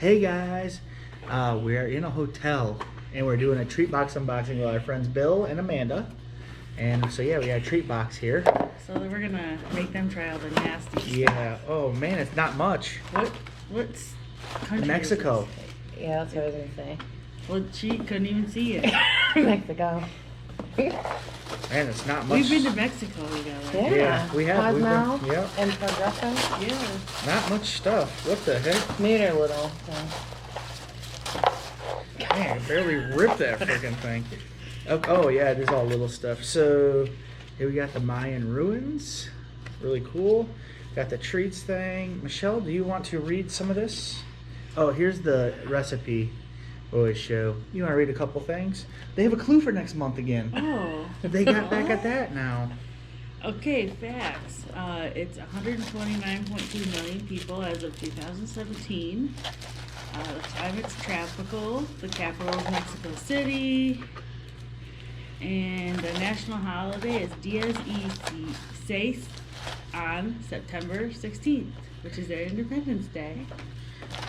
Hey guys, we're in a hotel and we're doing a treat box unboxing with our friends Bill and Amanda. And so yeah, we got a treat box here. So we're gonna make them try all the nasty stuff. Yeah. Oh man, it's not much. What's country Mexico. is Yeah, that's what I was gonna say. this? Well, she couldn't even see it. Mexico. Man, it's not much. We've been to Mexico together. Yeah. we have. We've Cosmo been, yep. and Progresso. Yeah. Not much stuff. What the heck? Made her little. So. Man, I barely ripped that freaking thing. Oh yeah, it is all little stuff. So here we got the Mayan ruins. Really cool. Got the treats thing. Michelle, do you want to read some of this? Oh, here's the recipe. Always show. You want to read a couple things? They have a clue for next month again. Oh. They got back at that now. Okay, facts. It's 129.2 million people as of 2017. The climate's tropical. The capital is Mexico City. And the national holiday is Dias y Seis on September 16th, which is their Independence Day.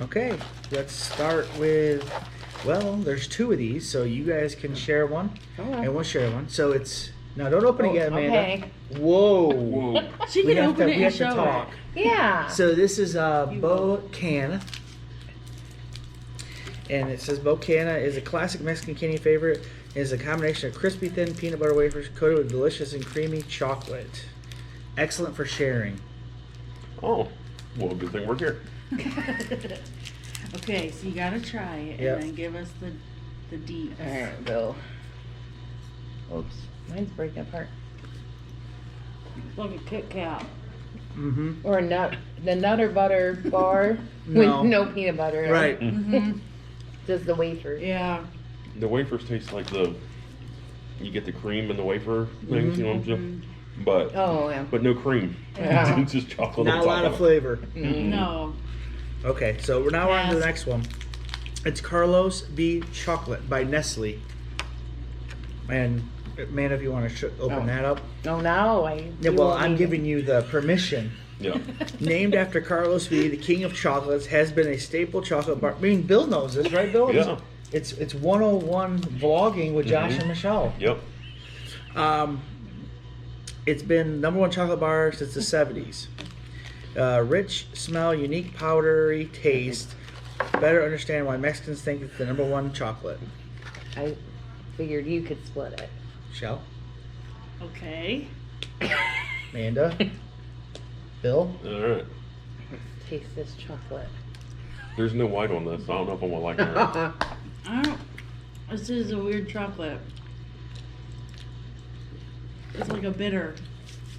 Okay, let's start with, well, there's two of these, so you guys can share one, Okay. and we'll share one. So it's, now don't open it yet, Amanda. Okay. Whoa. She We can have open to, it we and have to show talk. it. Yeah. So this is Bocana. And it says Bocana is a classic Mexican candy favorite. It is a combination of crispy, thin peanut butter wafers coated with delicious and creamy chocolate. Excellent for sharing. Oh, well, good thing we're here. Okay, so you gotta try it Yep. and then give us the deets. All right, Bill. Oops, mine's breaking apart. It's like a Kit Kat. Mm-hmm. Or a nut, the Nutter Butter bar No. with no peanut butter. in it. Right. Mm-hmm. Just the wafer. Yeah. The wafers taste like you get the cream in the wafer things, you know what I'm saying? But Oh yeah. no cream. Yeah. It's just chocolate. Not on a top lot of it. flavor. No. Okay, so we're now on to the Yes. next one. It's Carlos V Chocolate by Nestle. And man, if you want to open Oh. that up. Oh no, Yeah, well, I'm giving you the permission. Yeah. Named after Carlos V, the king of chocolates, has been a staple chocolate bar. I mean, Bill knows this, right, Bill? Yeah. It's 101 vlogging with Josh and Michelle. Yep. It's been #1 chocolate bar since the 70s. Rich smell, unique powdery taste. Better understand why Mexicans think it's the #1 chocolate. I figured you could split it. Michelle, Okay. Amanda, Bill. All right. Taste this chocolate. There's no white on this. I don't know if I'm gonna like it. Or not. I don't. This is a weird chocolate. It's like a bitter.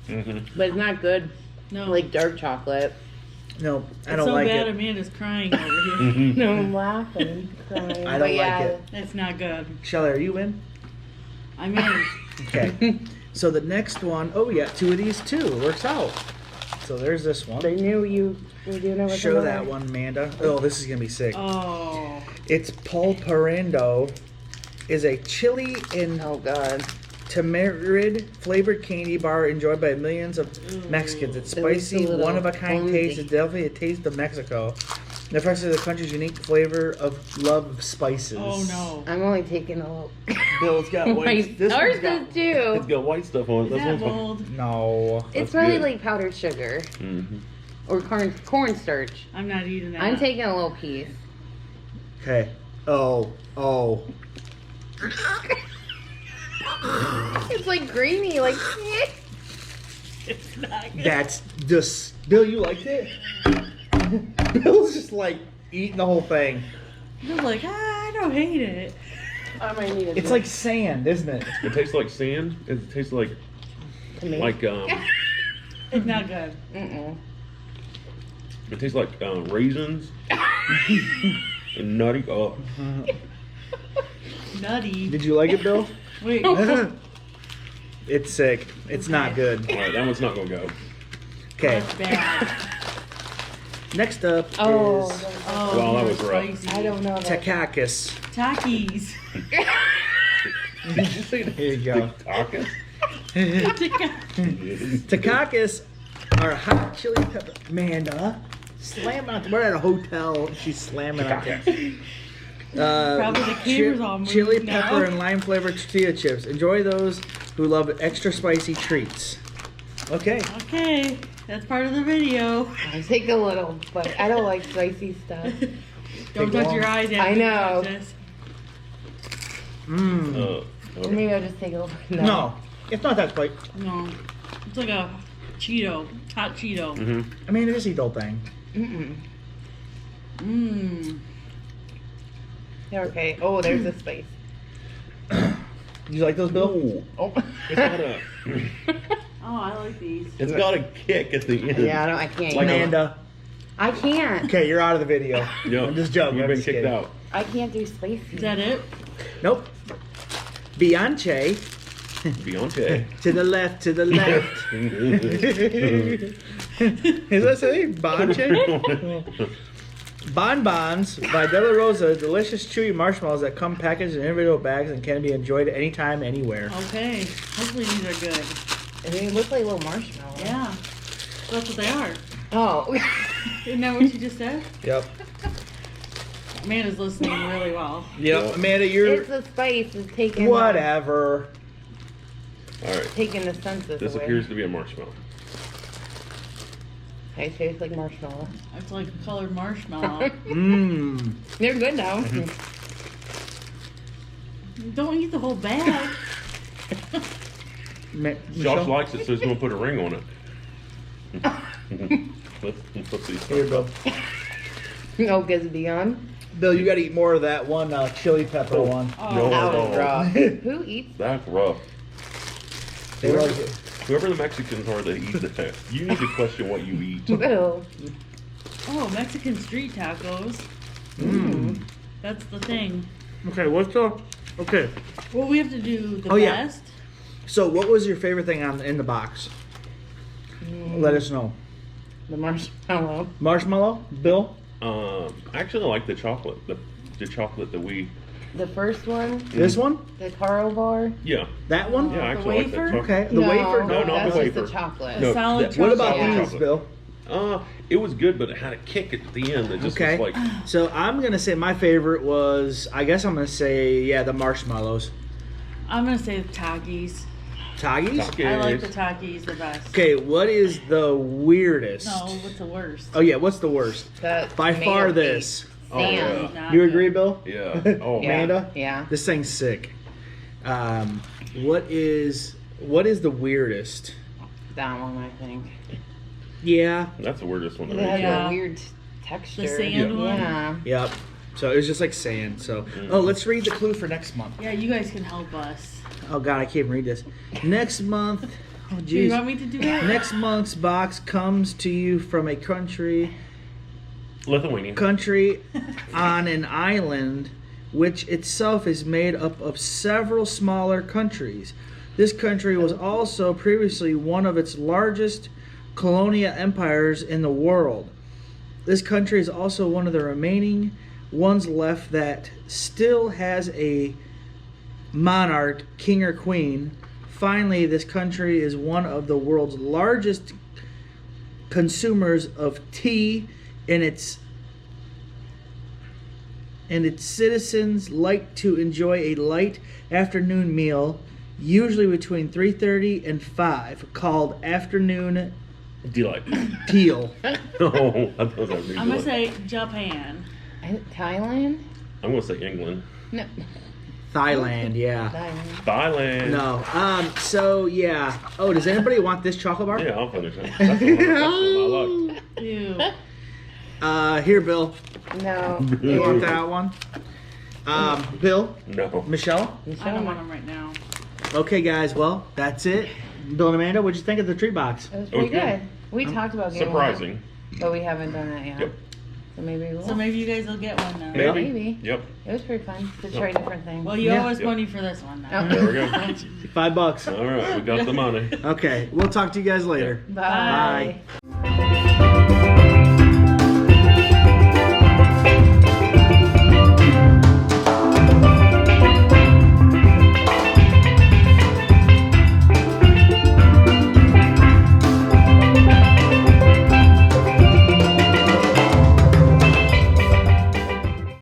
But it's not good. No. Like dark chocolate. No, I It's don't so like bad it. Amanda's crying over here. Mhm. No, I'm laughing. Crying. I don't But like yeah, it. That's not good. Shelley, are you in? I'm in. Okay. So the next one, oh, we got two of these too. It works out. So there's this one. They knew you were doing it with Show another. that one, Amanda. Oh, this is gonna be sick. Oh. It's Pulparendo. Is a chili and Oh god. tamarind flavored candy bar enjoyed by millions of Mexicans. It's So it's spicy, a little one of a kind funky. taste. It's definitely a taste of Mexico. It reflects the country's unique flavor of love of spices. Oh no. I'm only taking a little. Bill's got My, white. This ours one's got. does too. It's got white stuff on it. Is That's that what's bold? No. It's That's probably good. like powdered sugar or cornstarch. I'm not eating that. I'm taking a little piece. Okay. Oh. It's like grainy, like. It's not good. That's just. Bill, you liked it? Bill's just like eating the whole thing. I'm like, I don't hate it. I might need a It's like sand, isn't it? It tastes like sand. It tastes like tomato. It's not good. Mm-mm. it tastes like raisins and nutty. Oh, Nutty. Did you like it, Bill? Wait. It's sick. It's not good. all right. That one's not gonna go. Okay. That's bad. Next up Oh, is Oh, Well, that more was rough. spicy. I don't know. That. Takakis. Takis. Did you say that? Here you go. Tacos? Takakis are hot chili pepper. Amanda, slamming on. We're at a hotel. She's slamming on. Probably the camera's all moving Chili now. pepper and lime flavored tortilla chips. Enjoy those who love extra spicy treats. Okay. Okay, that's part of the video. I'll take a little, but I don't like spicy stuff. Don't Take touch your long. eyes. I know. Mmm. Or maybe I'll just take a little. No, it's not that spicy. No, it's like a Cheeto, hot Cheeto. Mm-hmm. I mean, it is a Edo thing. Mm-mm. Mmm. They're okay. Oh, there's a spice. You like those, Bill? Ooh. Oh. It's got a, Oh, I like these. it's got a kick at the end. Yeah, I can't. Like eat it. Amanda. I can't. Okay, you're out of the video. Yep. I'm just joking. You've I'm been just kicked kidding. out. I can't do spicy. Is that it? Nope. Beyonce. Beyonce. To the left, to the left. Is that saying Bonche? Bonbons by De La Rosa, delicious chewy marshmallows that come packaged in individual bags and can be enjoyed anytime, anywhere. Okay. Hopefully these are good. And they look like little marshmallows. Yeah. That's what they are. Oh. Isn't that what you just said? Yep. Amanda's listening really well. Yep. Amanda, you're It's the spice. It's taking whatever. All right. taking the senses This away. appears to be a marshmallow. They taste like marshmallow. It's like a colored marshmallow. Mmm. They're good now. Don't eat the whole bag. Josh likes it, so he's gonna put a ring on it. let's see. Here, Bill. No, because beyond. Bill, you got to eat more of that one chili pepper one. No, That was no. raw. Who eats? That's rough. They like it. Whoever the Mexicans are that eat that, you need to question what you eat. Ew. Oh, Mexican street tacos. Mm. That's the thing. Okay, what's the? Okay. Well, we have to do the Oh, yeah. best. So, what was your favorite thing in the box? Let us know. The marshmallow. Marshmallow, Bill. I actually like the chocolate. The chocolate that we. The first one, This one, the Caro bar. Yeah. that one. Yeah, I The actually like that wafer? chocolate. Okay, the wafer. No, not that's the just wafer. the chocolate. The solid that- What about Yeah. these, Bill? It was good, but it had a kick at the end that just Okay. was like. So I'm gonna say my favorite was. I guess I'm gonna say the marshmallows. I'm gonna say the Takis. Takis. I like the Takis the best. Okay, what is the weirdest? No, what's the worst? Oh yeah, what's the worst? That By tomato far, paste. this. Oh, Sand. yeah. Not You good. agree, Bill? Yeah. Oh, Yeah. Amanda? Yeah. This thing's sick. What is the weirdest? That one, I think. Yeah. That's the weirdest one. It to me. has Yeah. a weird texture. The sand Yeah. one? Yeah. Yep. So it was just like sand. So let's read the clue for next month. Yeah, you guys can help us. Oh God, I can't even read this. Next month. Oh Do you jeez. want me to do that? Next month's box comes to you from a country Lithuania. on an island which itself is made up of several smaller countries. This country was also previously one of its largest colonial empires in the world. This country is also one of the remaining ones left that still has a monarch, king or queen. Finally, this country is one of the world's largest consumers of tea, and its citizens like to enjoy a light afternoon meal, usually between 3:30 and 5, called afternoon Delight. teal. No, I thought that was I'm gonna say Japan. Thailand? I'm gonna say England. No. Thailand, yeah. Thailand. Thailand. No. So yeah. Oh, does anybody want this chocolate bar? Yeah, I'll finish it. That's my luck. Ew. Here, Bill. No. You want that one? Bill, No. Michelle. I don't want them right now. Okay, guys. Well, that's it. Bill and Amanda, what'd you think of the treat box? It was pretty Okay. good. We talked about getting Surprising. one, but we haven't done that yet. Yep. So maybe we will. So maybe you guys will get one now. Maybe. Maybe. Yep. It was pretty fun to try different things. Well, you Yeah. owe us Yep. money for this one now. Okay. There we go. $5. All right, we got the money. Okay, we'll talk to you guys later. Bye. Bye.